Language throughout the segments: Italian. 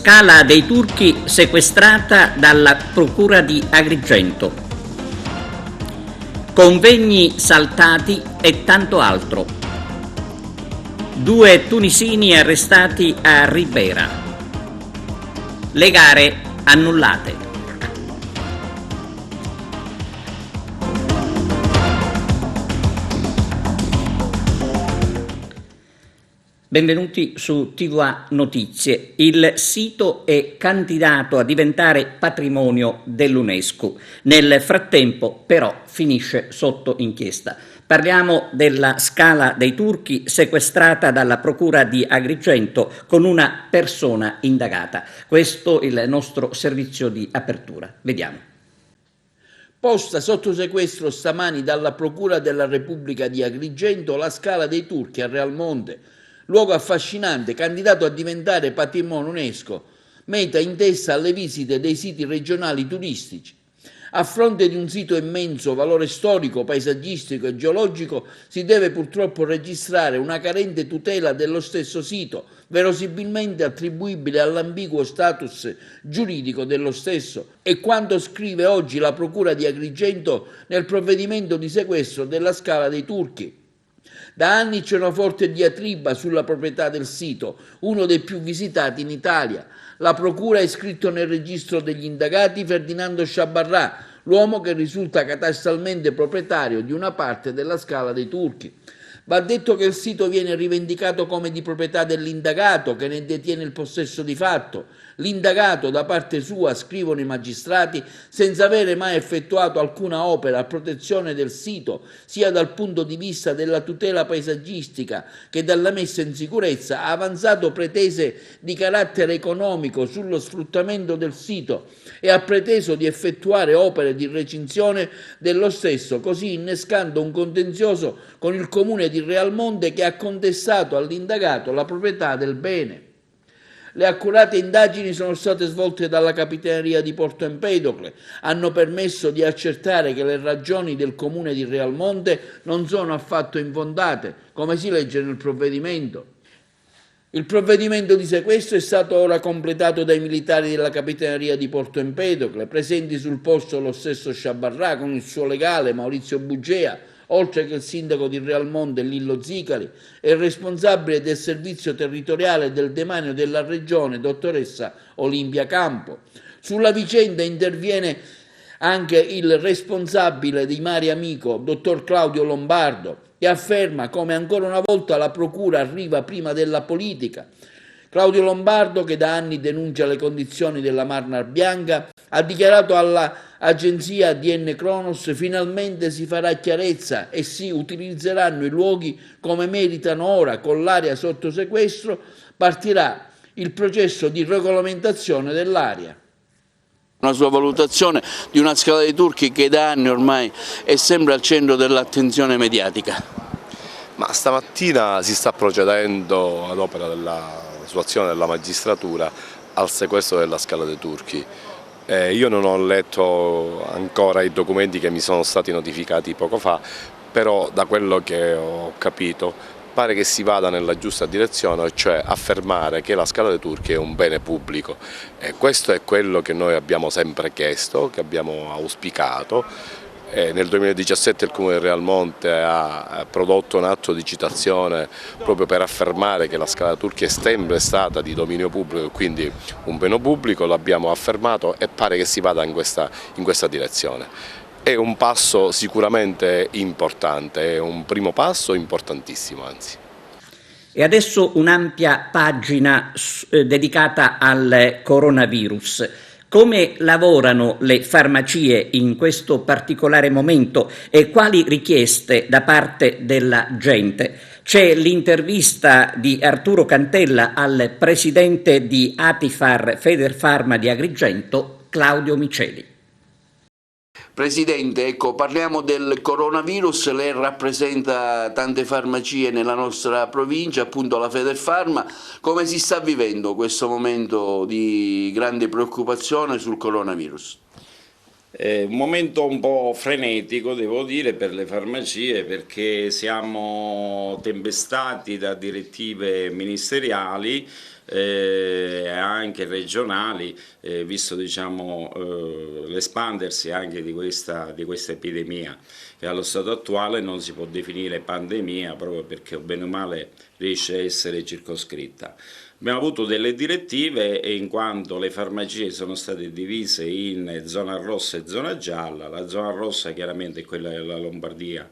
Scala dei Turchi sequestrata dalla Procura di Agrigento. Convegni saltati e tanto altro. 2 tunisini arrestati a Ribera. Le gare annullate. Benvenuti su TVA Notizie. Il sito è candidato a diventare patrimonio dell'UNESCO. Nel frattempo, però, finisce sotto inchiesta. Parliamo della Scala dei Turchi sequestrata dalla Procura di Agrigento con una persona indagata. Questo è il nostro servizio di apertura. Vediamo. Posta sotto sequestro stamani dalla Procura della Repubblica di Agrigento la Scala dei Turchi a Realmonte. Luogo affascinante, candidato a diventare patrimonio UNESCO, meta intesa alle visite dei siti regionali turistici. A fronte di un sito immenso valore storico, paesaggistico e geologico, si deve purtroppo registrare una carente tutela dello stesso sito, verosimilmente attribuibile all'ambiguo status giuridico dello stesso, e quanto scrive oggi la Procura di Agrigento nel provvedimento di sequestro della Scala dei Turchi. Da anni c'è una forte diatriba sulla proprietà del sito, uno dei più visitati in Italia. La Procura ha iscritto nel registro degli indagati Ferdinando Sciabarrà, l'uomo che risulta catasthalmente proprietario di una parte della Scala dei Turchi. Va detto che il sito viene rivendicato come di proprietà dell'indagato, che ne detiene il possesso di fatto. L'indagato, da parte sua, scrivono i magistrati, senza avere mai effettuato alcuna opera a protezione del sito, sia dal punto di vista della tutela paesaggistica che della messa in sicurezza, ha avanzato pretese di carattere economico sullo sfruttamento del sito e ha preteso di effettuare opere di recinzione dello stesso, così innescando un contenzioso con il comune di Realmonte che ha contestato all'indagato la proprietà del bene. Le accurate indagini sono state svolte dalla Capitaneria di Porto Empedocle, hanno permesso di accertare che le ragioni del comune di Realmonte non sono affatto infondate, come si legge nel provvedimento. Il provvedimento di sequestro è stato ora completato dai militari della Capitaneria di Porto Empedocle, presenti sul posto lo stesso Sciabarrà con il suo legale Maurizio Bugea, oltre che il sindaco di Realmonte Lillo Zicari e il responsabile del servizio territoriale del demanio della regione, dottoressa Olimpia Campo. Sulla vicenda interviene anche il responsabile di Mare Amico, dottor Claudio Lombardo, che afferma come ancora una volta la procura arriva prima della politica. Claudio Lombardo, che da anni denuncia le condizioni della Marmara Bianca, ha dichiarato all'agenzia ADN Kronos: finalmente si farà chiarezza e si utilizzeranno i luoghi come meritano ora. Con l'area sotto sequestro partirà il processo di regolamentazione dell'area. Una sua valutazione di una Scala dei Turchi che da anni ormai è sempre al centro dell'attenzione mediatica. Ma stamattina si sta procedendo ad opera della situazione della magistratura al sequestro della Scala dei Turchi. Io non ho letto ancora i documenti che mi sono stati notificati poco fa, però da quello che ho capito pare che si vada nella giusta direzione, cioè affermare che la Scala dei Turchi è un bene pubblico. Questo è quello che noi abbiamo sempre chiesto, che abbiamo auspicato. Nel 2017 il Comune di Realmonte ha prodotto un atto di citazione proprio per affermare che la Scala dei Turchi è sempre stata di dominio pubblico e quindi un bene pubblico, l'abbiamo affermato e pare che si vada in questa direzione. È un passo sicuramente importante, è un primo passo importantissimo anzi. E adesso un'ampia pagina dedicata al coronavirus. Come lavorano le farmacie in questo particolare momento e quali richieste da parte della gente? C'è l'intervista di Arturo Cantella al presidente di Atifar Federfarma di Agrigento, Claudio Miceli. Presidente, ecco, parliamo del coronavirus, lei rappresenta tante farmacie nella nostra provincia, appunto la Federfarma. Come si sta vivendo questo momento di grande preoccupazione sul coronavirus? Un momento un po' frenetico, devo dire, per le farmacie, perché siamo tempestati da direttive ministeriali anche regionali, visto diciamo, l'espandersi anche di questa epidemia, che allo stato attuale non si può definire pandemia proprio perché bene o male riesce a essere circoscritta. Abbiamo avuto delle direttive in quanto le farmacie sono state divise in zona rossa e zona gialla. La zona rossa chiaramente è quella della Lombardia,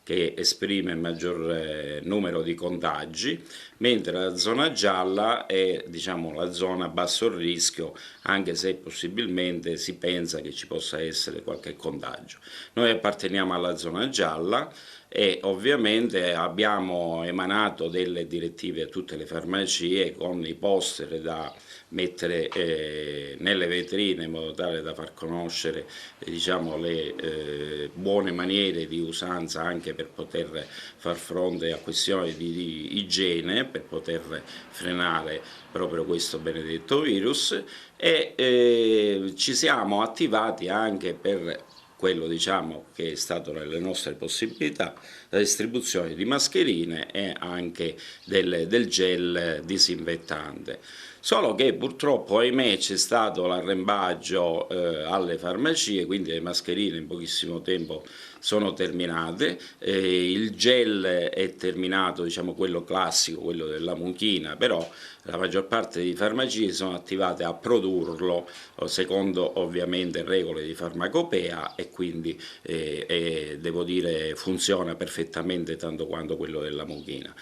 che esprime il maggior numero di contagi, mentre la zona gialla è diciamo, la zona a basso rischio, anche se possibilmente si pensa che ci possa essere qualche contagio. Noi apparteniamo alla zona gialla e ovviamente abbiamo emanato delle direttive a tutte le farmacie con i poster da mettere nelle vetrine in modo tale da far conoscere diciamo, le buone maniere di usanza anche per poter far fronte a questioni di igiene, per poter frenare proprio questo benedetto virus e ci siamo attivati anche per quello diciamo, che è stato nelle nostre possibilità, la distribuzione di mascherine e anche del gel disinfettante. Solo che purtroppo, ahimè, c'è stato l'arrembaggio alle farmacie, quindi le mascherine in pochissimo tempo sono terminate, il gel è terminato, diciamo quello classico, quello della mucchina, però la maggior parte di farmacie sono attivate a produrlo secondo ovviamente regole di farmacopea e quindi devo dire funziona perfettamente tanto quanto quello della mucchina.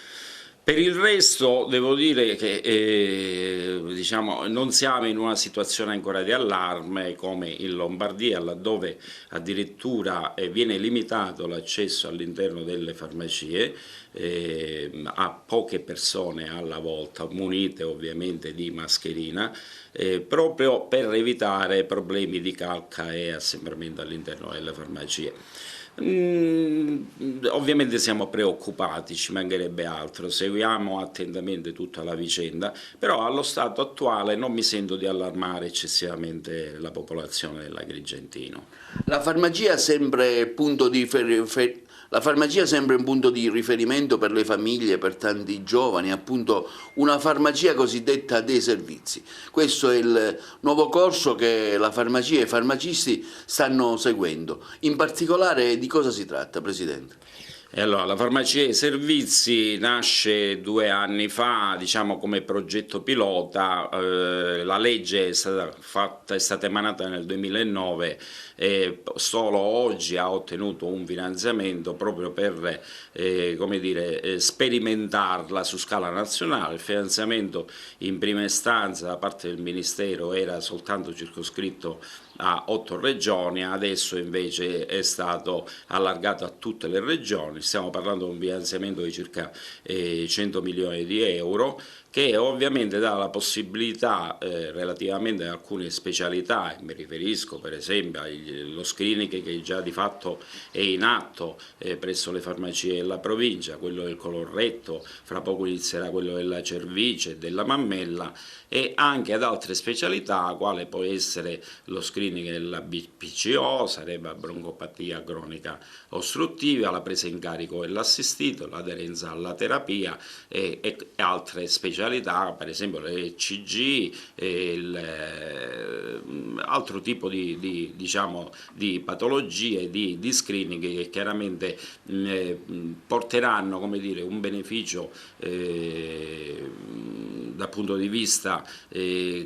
Per il resto devo dire che diciamo, non siamo in una situazione ancora di allarme come in Lombardia, laddove addirittura viene limitato l'accesso all'interno delle farmacie a poche persone alla volta, munite ovviamente di mascherina, proprio per evitare problemi di calca e assembramento all'interno delle farmacie. Ovviamente siamo preoccupati, ci mancherebbe altro, seguiamo attentamente tutta la vicenda, però allo stato attuale non mi sento di allarmare eccessivamente la popolazione dell'Agrigentino. La farmacia sempre punto di La farmacia è sempre un punto di riferimento per le famiglie, per tanti giovani, appunto una farmacia cosiddetta dei servizi. Questo è il nuovo corso che la farmacia e i farmacisti stanno seguendo. In particolare di cosa si tratta, Presidente? E allora, la farmacia dei servizi nasce 2 anni fa, diciamo come progetto pilota, la legge è stata emanata nel 2009 e solo oggi ha ottenuto un finanziamento proprio per come dire, sperimentarla su scala nazionale. Il finanziamento in prima istanza da parte del Ministero era soltanto circoscritto a 8 regioni, adesso invece è stato allargato a tutte le regioni. Stiamo parlando di un finanziamento di circa 100 milioni di euro che ovviamente dà la possibilità relativamente ad alcune specialità, mi riferisco per esempio allo screening che già di fatto è in atto presso le farmacie della provincia, quello del colorretto, fra poco inizierà quello della cervice e della mammella, e anche ad altre specialità quale può essere lo screening della BPCO, sarebbe la broncopatia cronica ostruttiva, la presa in carico dell'assistito, l'aderenza alla terapia e altre specialità, per esempio l'ECG, altro tipo diciamo, di patologie, di screening che chiaramente porteranno come dire, un beneficio dal punto di vista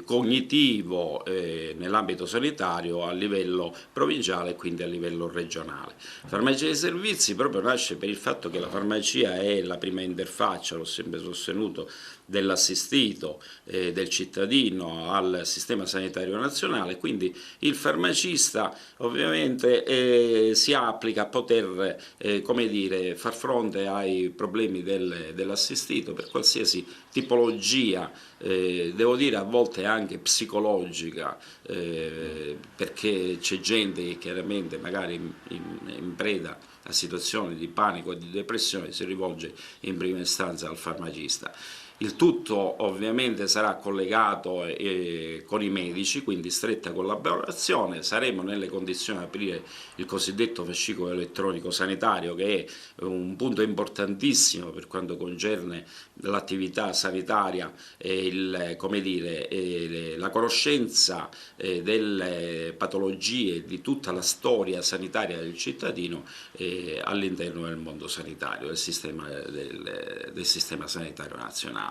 cognitivo nell'ambito sanitario a livello provinciale e quindi a livello regionale. La farmacia dei servizi proprio nasce per il fatto che la farmacia è la prima interfaccia, l'ho sempre sostenuto, dell'assistito, del cittadino al sistema sanitario nazionale, quindi il farmacista ovviamente si applica a poter come dire, far fronte ai problemi dell'assistito per qualsiasi tipologia, devo dire a volte anche psicologica, perché c'è gente che chiaramente magari in preda a situazioni di panico e di depressione si rivolge in prima istanza al farmacista. Il tutto ovviamente sarà collegato con i medici, quindi stretta collaborazione. Saremo nelle condizioni di aprire il cosiddetto fascicolo elettronico sanitario, che è un punto importantissimo per quanto concerne l'attività sanitaria e la conoscenza delle patologie, di tutta la storia sanitaria del cittadino all'interno del mondo sanitario, del sistema sanitario nazionale.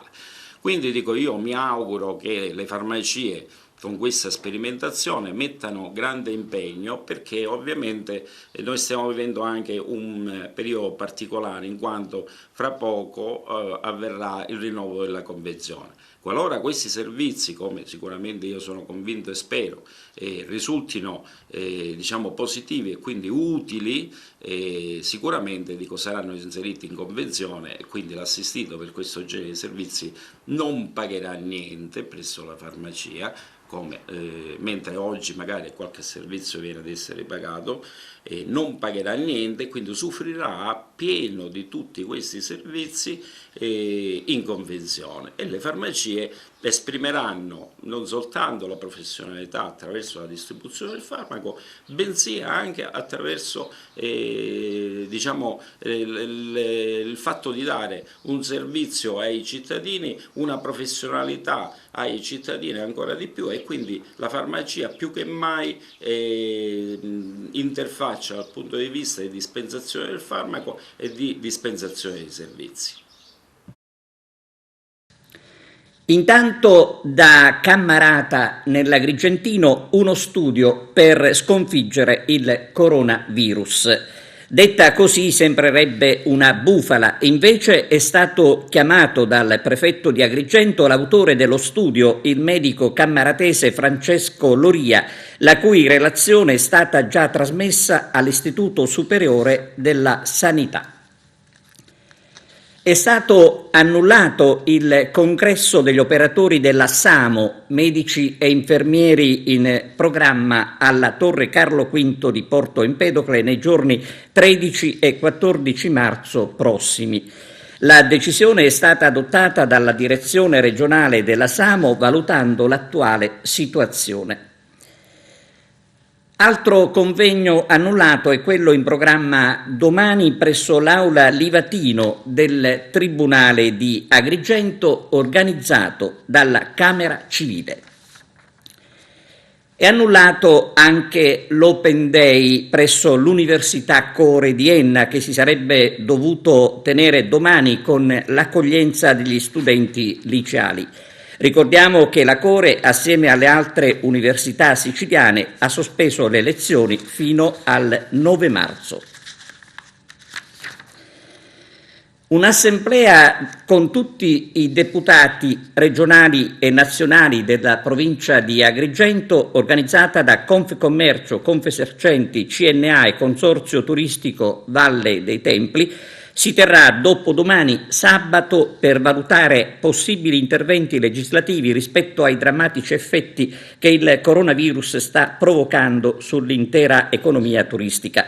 Quindi dico, io mi auguro che le farmacie con questa sperimentazione mettano grande impegno, perché ovviamente noi stiamo vivendo anche un periodo particolare, in quanto fra poco avverrà il rinnovo della convenzione. Qualora questi servizi, come sicuramente io sono convinto e spero, risultino diciamo positivi e quindi utili, sicuramente saranno inseriti in convenzione, e quindi l'assistito per questo genere di servizi non pagherà niente presso la farmacia, mentre oggi magari qualche servizio viene ad essere pagato, non pagherà niente, quindi usufruirà appieno di tutti questi servizi in convenzione, e le farmacie esprimeranno non soltanto la professionalità attraverso la distribuzione del farmaco, bensì anche attraverso diciamo, il fatto di dare un servizio ai cittadini, una professionalità ai cittadini ancora di più, e quindi la farmacia più che mai interfaccia dal punto di vista di dispensazione del farmaco e di dispensazione dei servizi. Intanto da Cammarata nell'Agrigentino uno studio per sconfiggere il coronavirus. Detta così sembrerebbe una bufala, invece è stato chiamato dal prefetto di Agrigento l'autore dello studio, il medico cammaratese Francesco Loria, la cui relazione è stata già trasmessa all'Istituto Superiore della Sanità. È stato annullato il congresso degli operatori della SAMO, medici e infermieri in programma alla Torre Carlo V di Porto Empedocle nei giorni 13 e 14 marzo prossimi. La decisione è stata adottata dalla direzione regionale della SAMO valutando l'attuale situazione. Altro convegno annullato è quello in programma domani presso l'Aula Livatino del Tribunale di Agrigento, organizzato dalla Camera Civile. È annullato anche l'Open Day presso l'Università Core di Enna, che si sarebbe dovuto tenere domani con l'accoglienza degli studenti liceali. Ricordiamo che la Core, assieme alle altre università siciliane, ha sospeso le lezioni fino al 9 marzo. Un'assemblea con tutti i deputati regionali e nazionali della provincia di Agrigento, organizzata da Confcommercio, Confesercenti, CNA e Consorzio Turistico Valle dei Templi, si terrà dopodomani sabato per valutare possibili interventi legislativi rispetto ai drammatici effetti che il coronavirus sta provocando sull'intera economia turistica.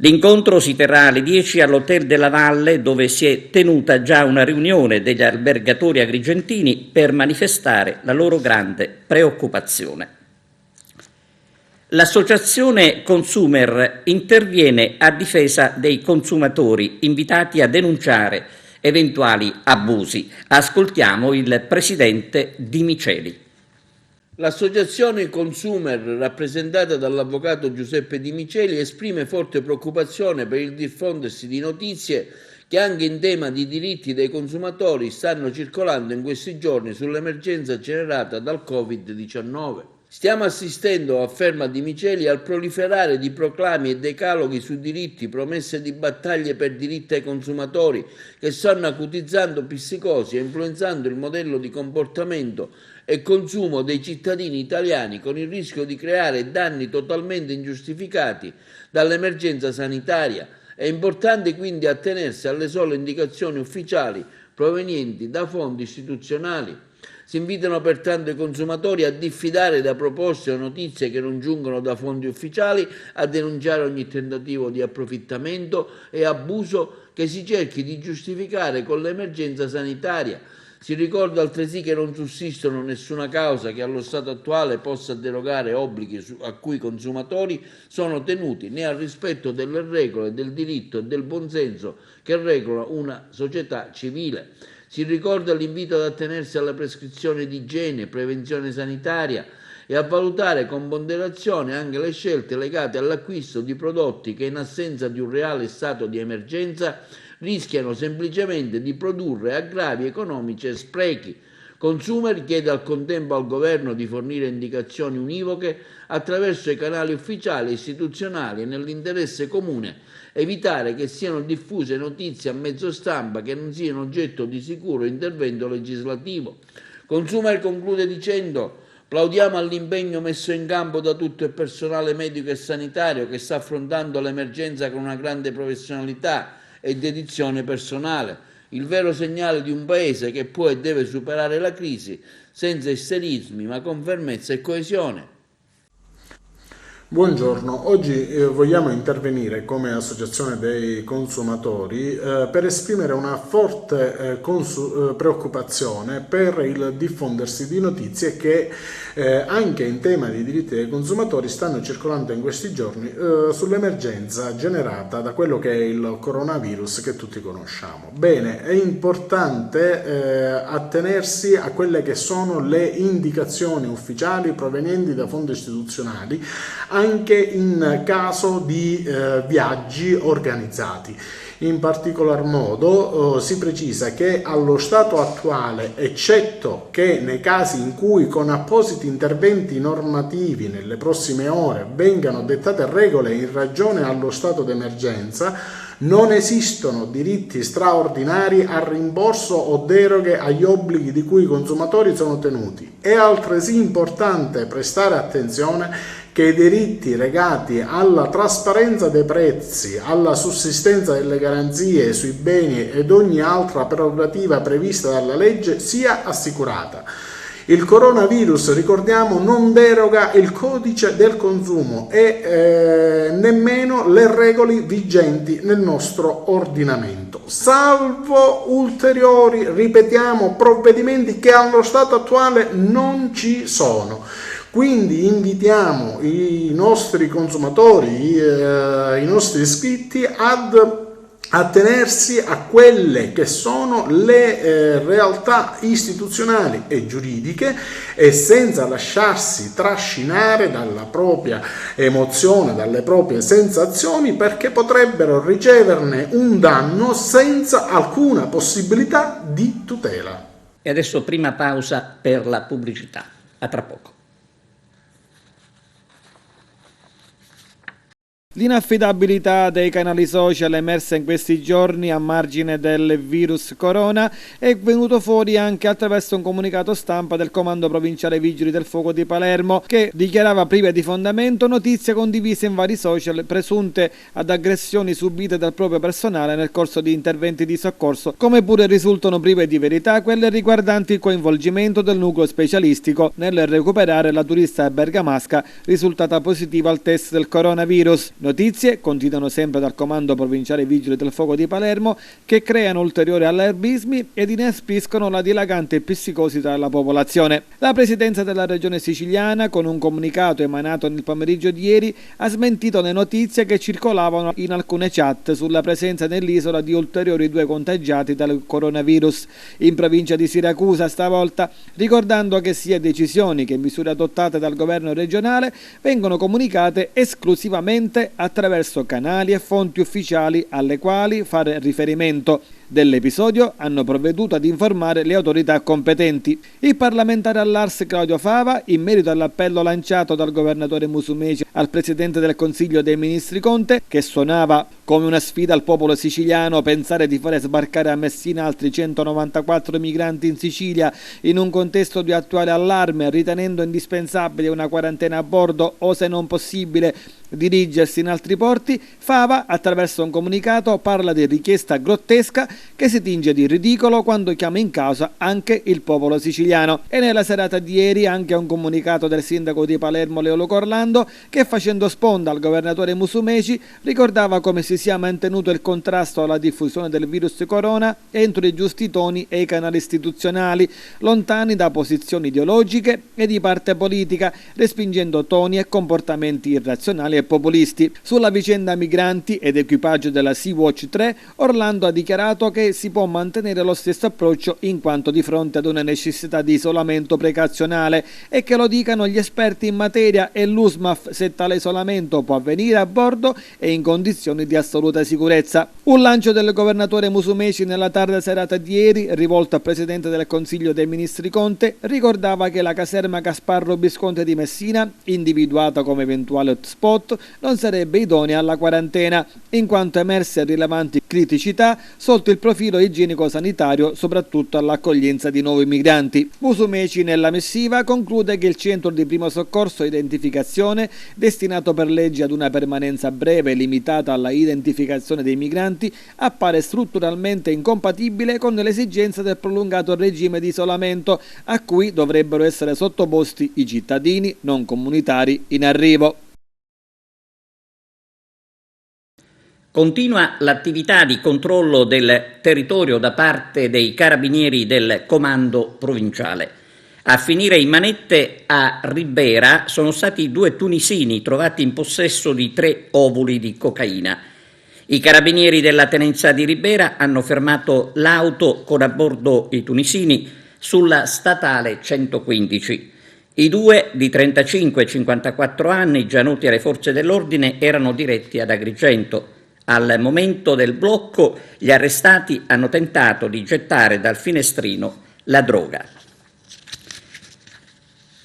L'incontro si terrà alle 10 all'Hotel della Valle, dove si è tenuta già una riunione degli albergatori agrigentini per manifestare la loro grande preoccupazione. L'associazione Consumer interviene a difesa dei consumatori invitati a denunciare eventuali abusi. Ascoltiamo il presidente Di Miceli. L'associazione Consumer, rappresentata dall'avvocato Giuseppe Di Miceli, esprime forte preoccupazione per il diffondersi di notizie che anche in tema di diritti dei consumatori stanno circolando in questi giorni sull'emergenza generata dal Covid-19. Stiamo assistendo, afferma Di Miceli, al proliferare di proclami e decaloghi su diritti, promesse di battaglie per diritti ai consumatori che stanno acutizzando psicosi e influenzando il modello di comportamento e consumo dei cittadini italiani, con il rischio di creare danni totalmente ingiustificati dall'emergenza sanitaria. È importante quindi attenersi alle sole indicazioni ufficiali provenienti da fonti istituzionali. Si invitano pertanto i consumatori a diffidare da proposte o notizie che non giungono da fonti ufficiali, a denunciare ogni tentativo di approfittamento e abuso che si cerchi di giustificare con l'emergenza sanitaria. Si ricorda altresì che non sussistono nessuna causa che allo stato attuale possa derogare obblighi a cui i consumatori sono tenuti, né al rispetto delle regole del diritto e del buonsenso che regolano una società civile. Si ricorda l'invito ad attenersi alle prescrizioni di igiene e prevenzione sanitaria e a valutare con ponderazione anche le scelte legate all'acquisto di prodotti che in assenza di un reale stato di emergenza rischiano semplicemente di produrre aggravi economici e sprechi. Consumer chiede al contempo al governo di fornire indicazioni univoche attraverso i canali ufficiali e istituzionali e nell'interesse comune evitare che siano diffuse notizie a mezzo stampa che non siano oggetto di sicuro intervento legislativo. Consumer conclude dicendo: plaudiamo all'impegno messo in campo da tutto il personale medico e sanitario che sta affrontando l'emergenza con una grande professionalità e dedizione personale, il vero segnale di un paese che può e deve superare la crisi senza isterismi ma con fermezza e coesione. Buongiorno, oggi vogliamo intervenire come associazione dei consumatori per esprimere una forte preoccupazione per il diffondersi di notizie che anche in tema di diritti dei consumatori stanno circolando in questi giorni sull'emergenza generata da quello che è il coronavirus che tutti conosciamo. Bene, è importante attenersi a quelle che sono le indicazioni ufficiali provenienti da fonti istituzionali anche in caso di viaggi organizzati. In particolar modo si precisa che allo stato attuale, eccetto che nei casi in cui con appositi interventi normativi nelle prossime ore vengano dettate regole in ragione allo stato d'emergenza, non esistono diritti straordinari al rimborso o deroghe agli obblighi di cui i consumatori sono tenuti. È altresì importante prestare attenzione che i diritti legati alla trasparenza dei prezzi, alla sussistenza delle garanzie sui beni ed ogni altra prerogativa prevista dalla legge sia assicurata. Il coronavirus, ricordiamo, non deroga il codice del consumo e nemmeno le regole vigenti nel nostro ordinamento, salvo ulteriori, ripetiamo, provvedimenti che allo stato attuale non ci sono. Quindi invitiamo i nostri consumatori, i nostri iscritti ad attenersi a quelle che sono le realtà istituzionali e giuridiche e senza lasciarsi trascinare dalla propria emozione, dalle proprie sensazioni, perché potrebbero riceverne un danno senza alcuna possibilità di tutela. E adesso prima pausa per la pubblicità. A tra poco. L'inaffidabilità dei canali social emersa in questi giorni a margine del virus corona è venuto fuori anche attraverso un comunicato stampa del Comando Provinciale Vigili del Fuoco di Palermo, che dichiarava prive di fondamento notizie condivise in vari social presunte ad aggressioni subite dal proprio personale nel corso di interventi di soccorso, come pure risultano prive di verità quelle riguardanti il coinvolgimento del nucleo specialistico nel recuperare la turista bergamasca risultata positiva al test del coronavirus. Notizie, continuano sempre dal Comando Provinciale Vigili del Fuoco di Palermo, che creano ulteriori allarmismi ed inaspriscono la dilagante psicosi tra la popolazione. La Presidenza della Regione Siciliana, con un comunicato emanato nel pomeriggio di ieri, ha smentito le notizie che circolavano in alcune chat sulla presenza nell'isola di ulteriori 2 contagiati dal coronavirus in provincia di Siracusa stavolta, ricordando che sia decisioni che misure adottate dal governo regionale vengono comunicate esclusivamente attraverso canali e fonti ufficiali alle quali fare riferimento. Dell'episodio hanno provveduto ad informare le autorità competenti. Il parlamentare all'Ars Claudio Fava, in merito all'appello lanciato dal governatore Musumeci al Presidente del Consiglio dei Ministri Conte, che suonava come una sfida al popolo siciliano pensare di fare sbarcare a Messina altri 194 migranti in Sicilia in un contesto di attuale allarme, ritenendo indispensabile una quarantena a bordo o, se non possibile, dirigersi in altri porti, Fava, attraverso un comunicato, parla di richiesta grottesca che si tinge di ridicolo quando chiama in causa anche il popolo siciliano. E nella serata di ieri anche un comunicato del sindaco di Palermo Leo Luca Orlando che, facendo sponda al governatore Musumeci, ricordava come si sia mantenuto il contrasto alla diffusione del virus corona entro i giusti toni e i canali istituzionali, lontani da posizioni ideologiche e di parte politica, respingendo toni e comportamenti irrazionali e populisti. Sulla vicenda migranti ed equipaggio della Sea-Watch 3, Orlando ha dichiarato che si può mantenere lo stesso approccio in quanto di fronte ad una necessità di isolamento precazionale e che lo dicano gli esperti in materia e l'USMAF se tale isolamento può avvenire a bordo e in condizioni di assoluta sicurezza. Un lancio del governatore Musumeci nella tarda serata di ieri, rivolto al Presidente del Consiglio dei Ministri Conte, ricordava che la caserma Gasparro Visconti di Messina, individuata come eventuale hotspot, non sarebbe idonea alla quarantena, in quanto emerse rilevanti criticità sotto il profilo igienico-sanitario, soprattutto all'accoglienza di nuovi migranti. Musumeci nella missiva conclude che il centro di primo soccorso e identificazione, destinato per legge ad una permanenza breve limitata alla identificazione dei migranti, appare strutturalmente incompatibile con l'esigenza del prolungato regime di isolamento a cui dovrebbero essere sottoposti i cittadini non comunitari in arrivo. Continua l'attività di controllo del territorio da parte dei carabinieri del comando provinciale. A finire in manette a Ribera sono stati 2 tunisini trovati in possesso di 3 ovuli di cocaina. I carabinieri della tenenza di Ribera hanno fermato l'auto con a bordo i tunisini sulla statale 115. I 2 di 35 e 54 anni, già noti alle forze dell'ordine, erano diretti ad Agrigento. Al momento del blocco gli arrestati hanno tentato di gettare dal finestrino la droga.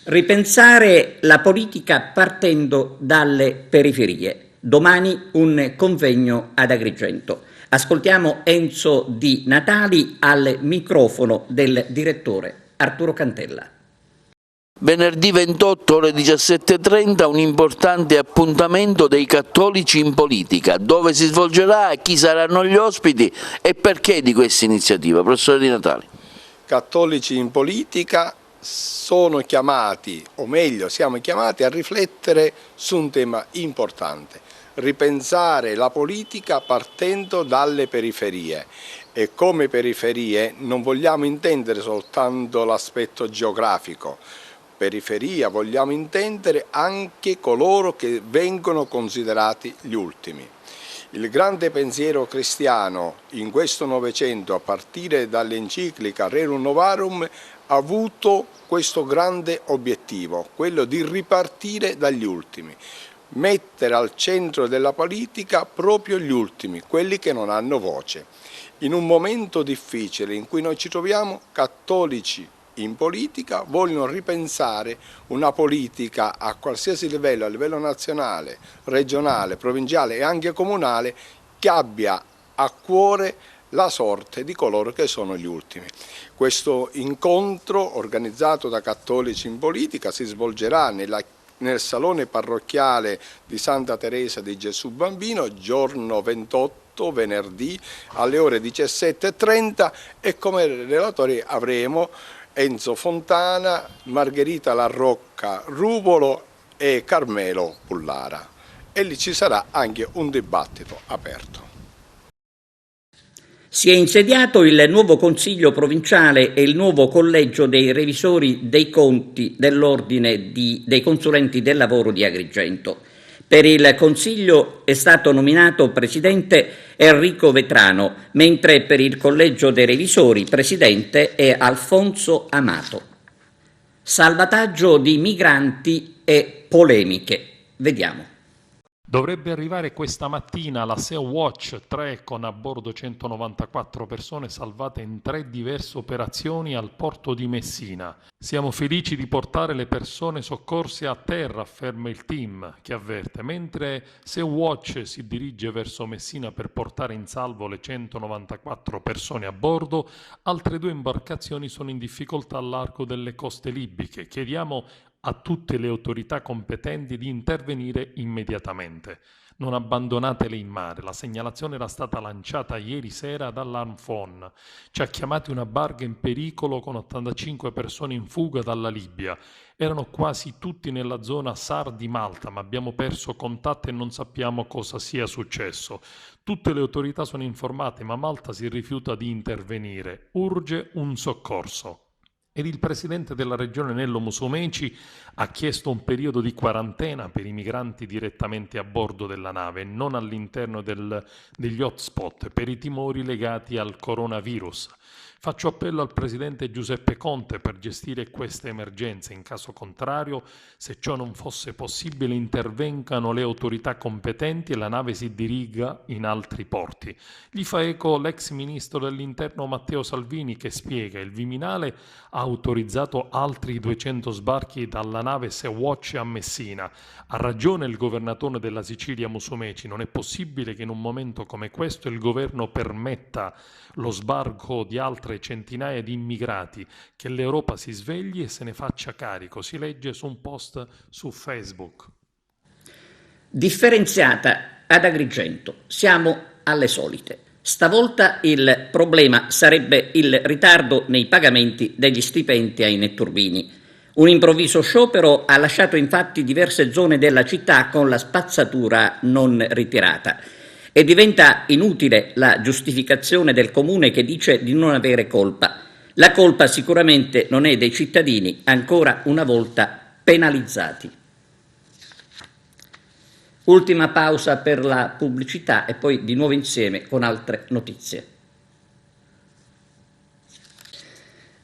Ripensare la politica partendo dalle periferie. Domani un convegno ad Agrigento. Ascoltiamo Enzo Di Natali al microfono del direttore Arturo Cantella. Venerdì 28 ore 17:30 un importante appuntamento dei cattolici in politica. Dove si svolgerà, chi saranno gli ospiti e perché di questa iniziativa? Professore Di Natali. Cattolici in politica sono chiamati, o meglio siamo chiamati a riflettere su un tema importante: ripensare la politica partendo dalle periferie. E come periferie non vogliamo intendere soltanto l'aspetto geografico. Periferia vogliamo intendere anche coloro che vengono considerati gli ultimi. Il grande pensiero cristiano in questo Novecento, a partire dall'enciclica Rerum Novarum, ha avuto questo grande obiettivo, quello di ripartire dagli ultimi, mettere al centro della politica proprio gli ultimi, quelli che non hanno voce. In un momento difficile in cui noi ci troviamo, cattolici in politica vogliono ripensare una politica a qualsiasi livello, a livello nazionale, regionale, provinciale e anche comunale, che abbia a cuore la sorte di coloro che sono gli ultimi. Questo incontro organizzato da Cattolici in Politica si svolgerà nel salone parrocchiale di Santa Teresa di Gesù Bambino, giorno 28, venerdì, alle ore 17:30, e come relatori avremo Enzo Fontana, Margherita Larrocca Ruvolo e Carmelo Pullara. E lì ci sarà anche un dibattito aperto. Si è insediato il nuovo Consiglio provinciale e il nuovo Collegio dei Revisori dei Conti dell'Ordine dei Consulenti del Lavoro di Agrigento. Per il Consiglio è stato nominato presidente Enrico Vetrano, mentre per il Collegio dei Revisori presidente è Alfonso Amato. Salvataggio di migranti e polemiche. Vediamo. Dovrebbe arrivare questa mattina la Sea-Watch 3 con a bordo 194 persone salvate in 3 diverse operazioni al porto di Messina. Siamo felici di portare le persone soccorse a terra, afferma il team, che avverte. Mentre Sea-Watch si dirige verso Messina per portare in salvo le 194 persone a bordo, altre 2 imbarcazioni sono in difficoltà al largo delle coste libiche. Chiediamo a tutte le autorità competenti di intervenire immediatamente. Non abbandonatele in mare. La segnalazione era stata lanciata ieri sera dall'Alarm Phone. Ci ha chiamati una barca in pericolo con 85 persone in fuga dalla Libia. Erano quasi tutti nella zona SAR di Malta, ma abbiamo perso contatto e non sappiamo cosa sia successo. Tutte le autorità sono informate, ma Malta si rifiuta di intervenire. Urge un soccorso. Ed il presidente della regione Nello Musumeci ha chiesto un periodo di quarantena per i migranti direttamente a bordo della nave, non all'interno degli hotspot, per i timori legati al coronavirus. Faccio appello al presidente Giuseppe Conte per gestire queste emergenze. In caso contrario, se ciò non fosse possibile, intervengano le autorità competenti e la nave si diriga in altri porti. Gli fa eco l'ex ministro dell'Interno Matteo Salvini, che spiega: il Viminale ha autorizzato altri 200 sbarchi dalla nave Sea-Watch a Messina. Ha ragione il governatore della Sicilia Musumeci: non è possibile che in un momento come questo il governo permetta lo sbarco di altre centinaia di immigrati, che l'Europa si svegli e se ne faccia carico. Si legge su un post su Facebook. Differenziata ad Agrigento, siamo alle solite. Stavolta il problema sarebbe il ritardo nei pagamenti degli stipendi ai netturbini. Un improvviso sciopero ha lasciato infatti diverse zone della città con la spazzatura non ritirata. E diventa inutile la giustificazione del comune che dice di non avere colpa. La colpa sicuramente non è dei cittadini, ancora una volta penalizzati. Ultima pausa per la pubblicità e poi di nuovo insieme con altre notizie.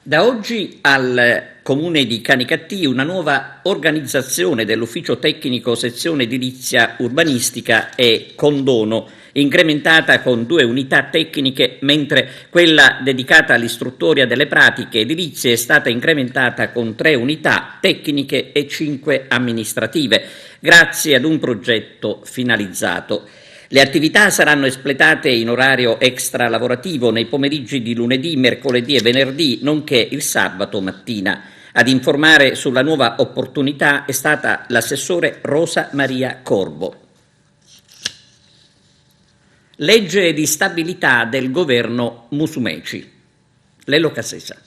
Da oggi al Comune di Canicattì una nuova organizzazione dell'Ufficio Tecnico Sezione Edilizia Urbanistica e Condono, incrementata con 2 unità tecniche, mentre quella dedicata all'istruttoria delle pratiche edilizie è stata incrementata con 3 unità tecniche e 5 amministrative, grazie ad un progetto finalizzato. Le attività saranno espletate in orario extra lavorativo nei pomeriggi di lunedì, mercoledì e venerdì, nonché il sabato mattina. Ad informare sulla nuova opportunità è stata l'assessore Rosa Maria Corbo. Legge di stabilità del governo Musumeci. Lello Casesa.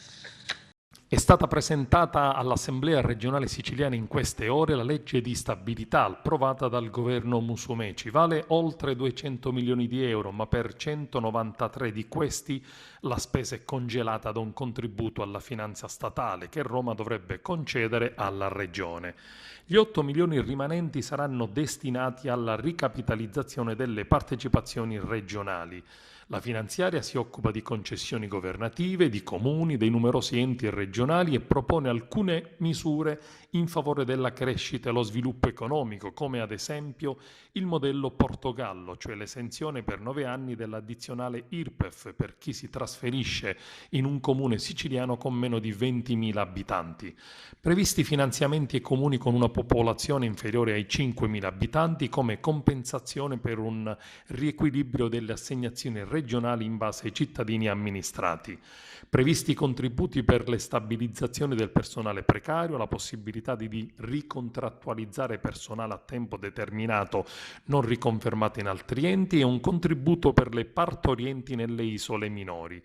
È stata presentata all'Assemblea regionale siciliana in queste ore la legge di stabilità approvata dal governo Musumeci. Vale oltre 200 milioni di euro, ma per 193 di questi la spesa è congelata da un contributo alla finanza statale che Roma dovrebbe concedere alla regione. Gli 8 milioni rimanenti saranno destinati alla ricapitalizzazione delle partecipazioni regionali. La finanziaria si occupa di concessioni governative, di comuni, dei numerosi enti regionali e propone alcune misure in favore della crescita e lo sviluppo economico, come ad esempio il modello Portogallo, cioè l'esenzione per 9 anni dell'addizionale IRPEF per chi si trasferisce in un comune siciliano con meno di 20.000 abitanti. Previsti finanziamenti ai comuni con una popolazione inferiore ai 5.000 abitanti come compensazione per un riequilibrio delle assegnazioni regionali in base ai cittadini amministrati. Previsti contributi per le stabilizzazioni del personale precario, la possibilità di ricontrattualizzare personale a tempo determinato non riconfermato in altri enti e un contributo per le partorienti nelle isole minori.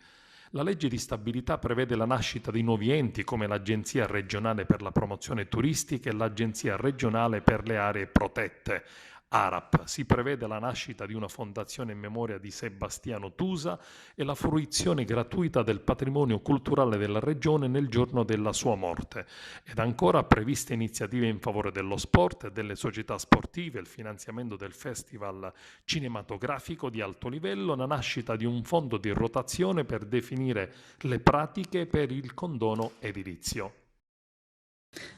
La legge di stabilità prevede la nascita di nuovi enti come l'Agenzia regionale per la promozione turistica e l'Agenzia regionale per le aree protette. ARAP. Si prevede la nascita di una fondazione in memoria di Sebastiano Tusa e la fruizione gratuita del patrimonio culturale della regione nel giorno della sua morte. Ed ancora previste iniziative in favore dello sport e delle società sportive, il finanziamento del festival cinematografico di alto livello, la nascita di un fondo di rotazione per definire le pratiche per il condono edilizio.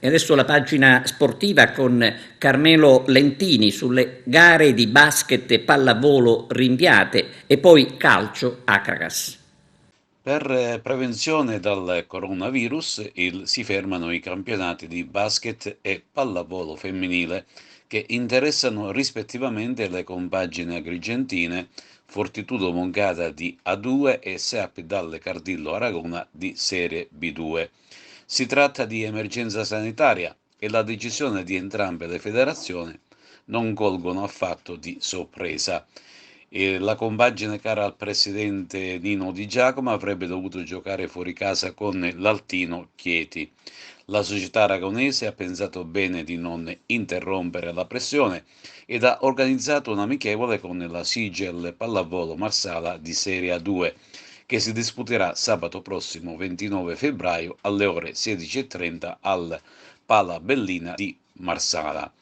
E adesso la pagina sportiva con Carmelo Lentini sulle gare di basket e pallavolo rinviate e poi calcio a Caracas. Per prevenzione dal coronavirus si fermano i campionati di basket e pallavolo femminile che interessano rispettivamente le compagini agrigentine Fortitudo Moncada di A2 e SEAP Dalle Cardillo Aragona di Serie B2. Si tratta di emergenza sanitaria, e la decisione di entrambe le federazioni non colgono affatto di sorpresa. La compagine cara al presidente Nino Di Giacomo avrebbe dovuto giocare fuori casa con l'Altino Chieti. La società aragonese ha pensato bene di non interrompere la pressione ed ha organizzato un amichevole con la Sigel Pallavolo Marsala di Serie A2, che si disputerà sabato prossimo 29 febbraio alle ore 16:30 al Pala Bellina di Marsala.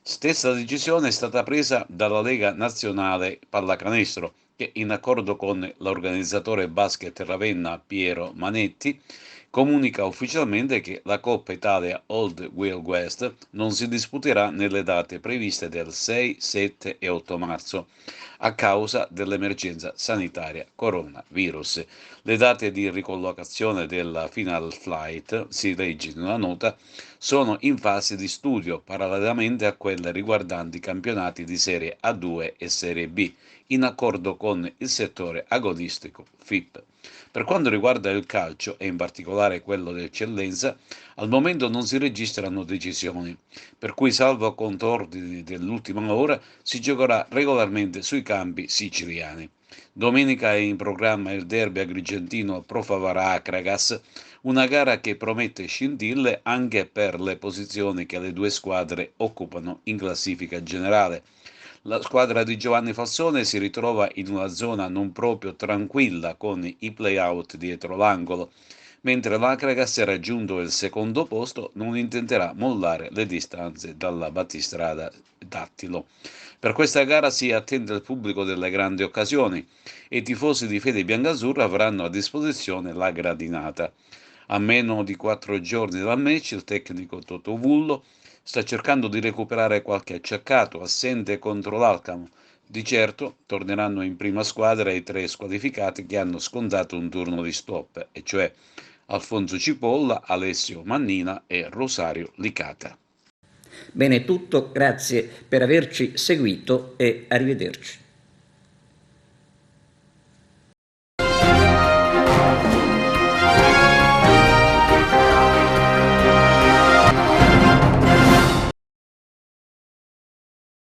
Stessa decisione è stata presa dalla Lega Nazionale Pallacanestro, che in accordo con l'organizzatore basket Ravenna Piero Manetti comunica ufficialmente che la Coppa Italia Old Wild West non si disputerà nelle date previste del 6, 7 e 8 marzo a causa dell'emergenza sanitaria coronavirus. Le date di ricollocazione della Final Flight, si legge in una nota, sono in fase di studio parallelamente a quelle riguardanti i campionati di Serie A2 e Serie B, in accordo con il settore agonistico FIP. Per quanto riguarda il calcio, e in particolare quello d'eccellenza, al momento non si registrano decisioni, per cui salvo contorni dell'ultima ora si giocherà regolarmente sui campi siciliani. Domenica è in programma il derby agrigentino Pro Favara Akragas, una gara che promette scintille anche per le posizioni che le due squadre occupano in classifica generale. La squadra di Giovanni Falsone si ritrova in una zona non proprio tranquilla con i play-out dietro l'angolo, mentre l'Akragas, se raggiunto il secondo posto, non intenterà mollare le distanze dalla battistrada Dattilo. Per questa gara si attende il pubblico delle grandi occasioni e i tifosi di Fede Biancazzurra avranno a disposizione la gradinata. A meno di 4 giorni dal match, il tecnico Toto Vullo sta cercando di recuperare qualche acciaccato assente contro l'Alcamo. Di certo torneranno in prima squadra i 3 squalificati che hanno scontato un turno di stop, e cioè Alfonso Cipolla, Alessio Mannina e Rosario Licata. Bene, tutto, grazie per averci seguito e arrivederci.